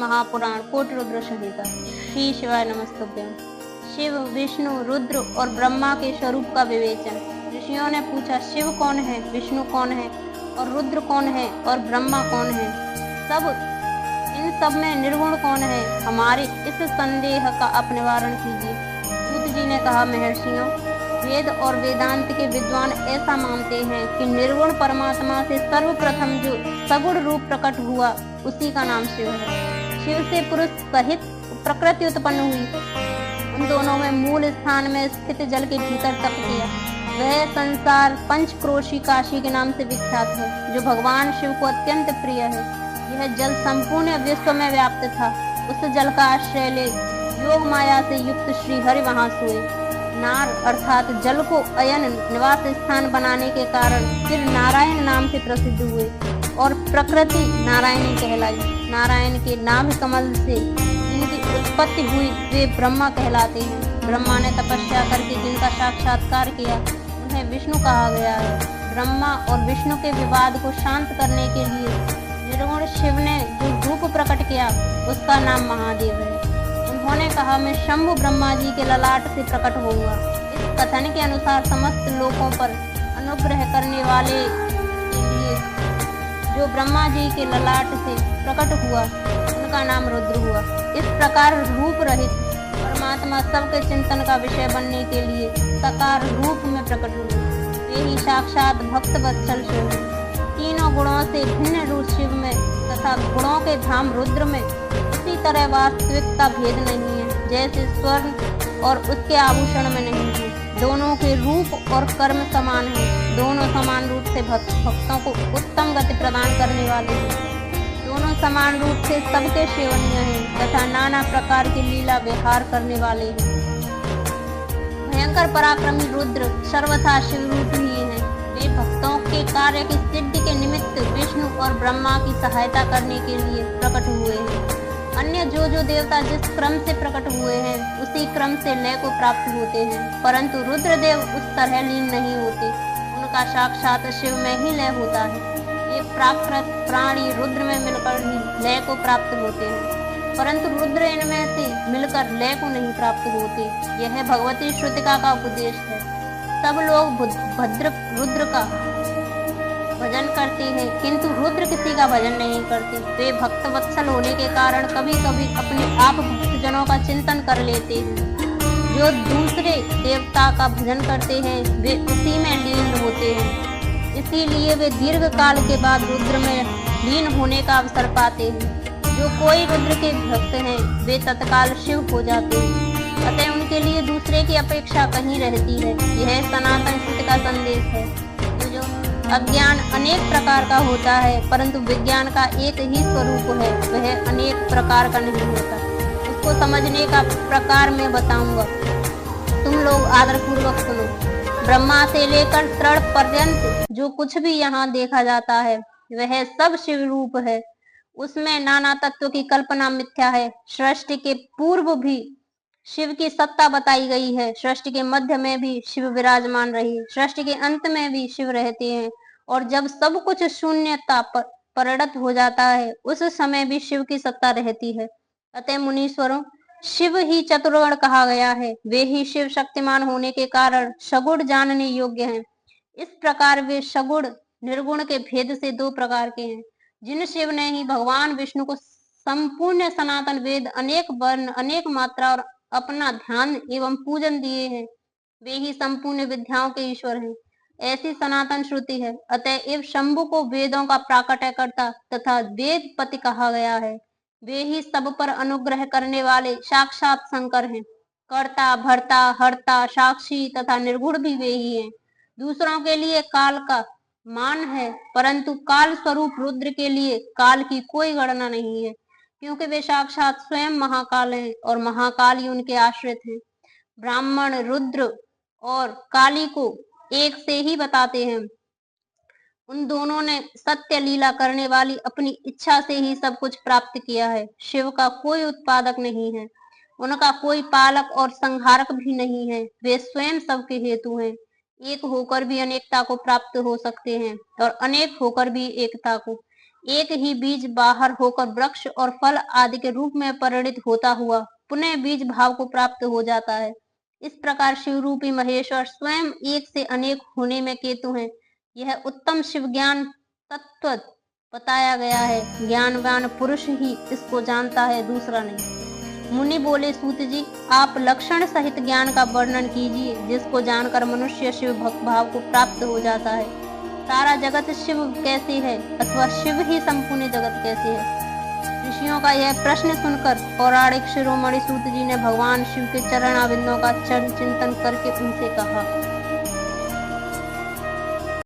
महापुराण कोटि रुद्र संहिता। श्री शिवाय नमस्तुभ्यं। शिव, विष्णु, रुद्र और ब्रह्मा के स्वरूप का विवेचन। ऋषियों ने पूछा, शिव कौन है, विष्णु कौन है और रुद्र कौन है और ब्रह्मा कौन है, इन सब में निर्गुण कौन है? हमारे इस संदेह का आप निवारण कीजिए। सूत जी ने कहा, महर्षियों, वेद और वेदांत के विद्वान ऐसा मानते हैं कि निर्गुण परमात्मा से सर्वप्रथम जो सगुण रूप प्रकट हुआ उसी का नाम शिव है। शिव से पुरुष सहित प्रकृति उत्पन्न हुई। उन दोनों में मूल स्थान में स्थित जल के भीतर तप किया। वह संसार पंचक्रोशी काशी के नाम से विख्यात है, जो भगवान शिव को अत्यंत प्रिय है। यह जल संपूर्ण विश्व में व्याप्त था। उस जल का आश्रय ले योग माया से युक्त श्री हरि वहां सोए। नार अर्थात जल को अयन निवास स्थान बनाने के कारण फिर नारायण नाम से प्रसिद्ध हुए और प्रकृति नारायणी कहलाई। नारायण के नाभ कमल से जिनकी उत्पत्ति हुई वे ब्रह्मा कहलाते हैं। ब्रह्मा ने तपस्या करके जिनका साक्षात्कार किया उन्हें विष्णु कहा गया है। ब्रह्मा और विष्णु के विवाद को शांत करने के लिए निर्गुण शिव ने जो रूप प्रकट किया उसका नाम महादेव है। उन्होंने कहा, मैं शंभु ब्रह्मा जी के ललाट से प्रकट होऊंगा। इस कथन के अनुसार समस्त लोकों पर अनुग्रह करने वाले के लिए जो ब्रह्मा जी के ललाट से प्रकट हुआ उनका नाम रुद्र हुआ। इस प्रकार रूप रहित परमात्मा सबके चिंतन का विषय बनने के लिए साकार रूप में प्रकट हुए। वे ही साक्षात भक्त वत्सल शिव है। तीनों गुणों से भिन्न रूप शिव में तथा गुणों के धाम रुद्र में उसी तरह वास्तविकता भेद नहीं है जैसे स्वर्ण और उसके आभूषण में नहीं है। दोनों के रूप और कर्म समान है। दोनों समान रूप से भक्तों को उत्तम गति प्रदान करने वाले हैं। दोनों समान रूप से सबके सेवनीय हैं तथा नाना प्रकार की लीला विहार करने वाले हैं। भयंकर पराक्रमी रुद्र सर्वथा शिव रूप ही है। वे भक्तों के कार्य की सिद्धि के निमित्त विष्णु और ब्रह्मा की सहायता करने के लिए प्रकट हुए हैं। अन्य जो देवता जिस क्रम से प्रकट हुए हैं उसी क्रम से लय को प्राप्त होते हैं, परंतु रुद्रदेव उस तरह लीन नहीं होते। उनका साक्षात शिव में ही लय होता है। ये प्राकृत प्राणी रुद्र में मिलकर ही लय को प्राप्त होते हैं, परंतु रुद्र इनमें से मिलकर लय को नहीं प्राप्त होते। यह भगवती श्रुतिका का उपदेश है। सब लोग भद्र रुद्र का भजन करते हैं, किंतु रुद्र किसी का भजन नहीं करते। वे भक्त वत्सल होने के कारण कभी कभी अपने आप भक्तजनों का चिंतन कर लेते हैं। जो दूसरे देवता का भजन करते हैं वे उसी में लीन होते हैं, इसीलिए वे दीर्घ काल के बाद रुद्र में लीन होने का अवसर पाते हैं। जो कोई रुद्र के भक्त हैं वे तत्काल शिव हो जाते हैं। अतः उनके लिए दूसरे की अपेक्षा कहीं रहती है। यह सनातन श्रुति का संदेश है। अज्ञान अनेक प्रकार का होता है, परंतु विज्ञान का एक ही स्वरूप है, वह अनेक प्रकार का नहीं होता। उसको समझने का प्रकार मैं बताऊंगा, तुम लोग आदरपूर्वक सुनो। ब्रह्मा से लेकर तृण पर्यंत जो कुछ भी यहाँ देखा जाता है वह सब शिव रूप है। उसमें नाना तत्व की कल्पना मिथ्या है। सृष्टि के पूर्व भी शिव की सत्ता बताई गई है। सृष्टि के मध्य में भी शिव विराजमान रही, सृष्टि के अंत में भी शिव रहते हैं, और जब सब कुछ शून्यता परिणत हो जाता है उस समय भी शिव की सत्ता रहती है। अतः मुनीश्वरों, शिव ही चतुर्गुण कहा गया है। वे ही शिव शक्तिमान होने के कारण सगुण जानने योग्य हैं। इस प्रकार वे सगुण निर्गुण के भेद से दो प्रकार के हैं। जिन शिव ने ही भगवान विष्णु को संपूर्ण सनातन वेद अनेक वर्ण अनेक मात्रा और अपना ध्यान एवं पूजन दिए हैं, वे ही संपूर्ण विद्याओं के ईश्वर हैं। ऐसी सनातन श्रुति है। अतएव शंभु को वेदों का प्राकट्यकर्ता तथा वेद पति कहा गया है। वे ही सब पर अनुग्रह करने वाले साक्षात शंकर हैं। कर्ता भर्ता हर्ता साक्षी तथा निर्गुण भी वे ही हैं। दूसरों के लिए काल का मान है, परंतु काल स्वरूप रुद्र के लिए काल की कोई गणना नहीं है, क्योंकि वे साक्षात स्वयं महाकाल हैं और महाकाल ही उनके आश्रित हैं। ब्राह्मण रुद्र और काली को एक से ही बताते हैं। उन दोनों ने सत्य लीला करने वाली अपनी इच्छा से ही सब कुछ प्राप्त किया है। शिव का कोई उत्पादक नहीं है, उनका कोई पालक और संहारक भी नहीं है। वे स्वयं सबके हेतु हैं। एक होकर भी अनेकता को प्राप्त हो सकते हैं और अनेक होकर भी एकता को। एक ही बीज बाहर होकर वृक्ष और फल आदि के रूप में परिणित होता हुआ पुनः बीज भाव को प्राप्त हो जाता है। इस प्रकार शिव रूपी महेश्वर स्वयं एक से अनेक होने में केतु हैं। यह उत्तम शिव ज्ञान तत्व बताया गया है। ज्ञानवान पुरुष ही इसको जानता है, दूसरा नहीं। मुनि बोले, सूत जी, आप लक्षण सहित ज्ञान का वर्णन कीजिए, जिसको जानकर मनुष्य शिव भक्त भाव को प्राप्त हो जाता है। सारा जगत शिव कैसे है अथवा शिव ही संपूर्ण जगत कैसे है? ऋषियों का यह प्रश्न सुनकर पौराणिक शिरोमणि सूत जी ने भगवान शिव के चरणाविंदों का चिंतन करके उनसे कहा,